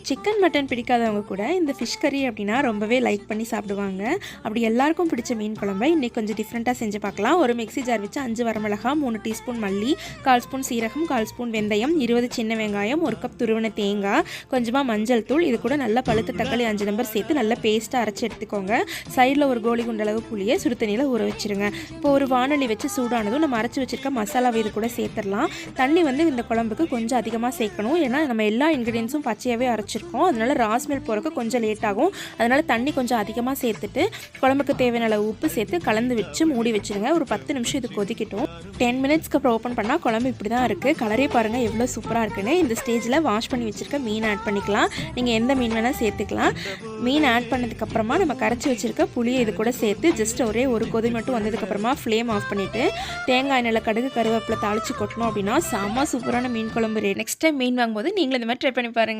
Chicken mutton பிடிக்காதவங்க கூட இந்த ஃபிஷ் கறி அப்படின்னா ரொம்பவே லைக் பண்ணி சாப்பிடுவாங்க. அப்படி எல்லாருக்கும் பிடிச்ச மீன் குழம்பை இன்றைக்கி கொஞ்சம் டிஃப்ரெண்ட்டாக செஞ்சு பார்க்கலாம். ஒரு மிக்ஸி ஜார் வச்சு 5 வரமிளகாய், 3 டீஸ்பூன் மல்லி, 1/4 ஸ்பூன் சீரகம், 1/4 ஸ்பூன் வெந்தயம், 20 சின்ன வெங்காயம், 1 கப் துருவன தேங்காய், கொஞ்சமாக மஞ்சள் தூள், இது கூட நல்லா பழுத்த தக்காளி 5 நம்பர் சேர்த்து நல்லா பேஸ்ட்டாக அரைச்சி எடுத்துக்கோங்க. சைடில் ஒரு கோலி குண்டளவு புளியை சுடு தண்ணியில் ஊற வச்சுருங்க. இப்போ ஒரு வானொலி வச்சு சூடானதும் நம்ம அரைச்சி வச்சுருக்க மசாலாவை இது கூட சேர்த்துடலாம். தண்ணி வந்து இந்த குழம்புக்கு கொஞ்சம் அதிகமாக சேர்க்கணும். ஏன்னா நம்ம எல்லா இன்க்ரீடியன்ஸும் பச்சையாகவே அரைச்சிருக்கோம். அதனால் ராஸ்மெல் போகிறக்கு கொஞ்சம் லேட் ஆகும். அதனால் தண்ணி கொஞ்சம் அதிகமாக சேர்த்துட்டு குழம்புக்கு தேவையான அளவு உப்பு சேர்த்து கலந்து வச்சு மூடி வச்சுருங்க. ஒரு 10 நிமிஷம் இது கொதிக்கட்டும். 10 மினிட்ஸ்க்கு அப்புறம் ஓப்பன் பண்ணால் குழம்பு இப்படி தான் இருக்குது. கலரே பாருங்கள் எவ்வளோ சூப்பராக இருக்குன்னு. இந்த ஸ்டேஜில் வாஷ் பண்ணி வச்சுருக்க மீன் ஆட் பண்ணிக்கலாம். நீங்கள் எந்த மீன் வேணால் சேர்த்துக்கலாம். மீன் ஆட் பண்ணதுக்கப்புறமா நம்ம கரைச்சி வச்சுருக்க புளியை இது கூட சேர்த்து ஜஸ்ட் ஒரே ஒரு கொதி மட்டும் வந்ததுக்கப்புறமா ஃப்ளேம் ஆஃப் பண்ணிவிட்டு தேங்காய் எண்ணெயில் கடுகு கருவேப்பிலை தாளித்து கொட்டணும் அப்படின்னா செம்ம சூப்பரான மீன் குழம்பு. நெக்ஸ்ட் டைம் மீன் வாங்கும்போது நீங்களும் இந்த மாதிரி ட்ரை பண்ணி பாருங்கள்.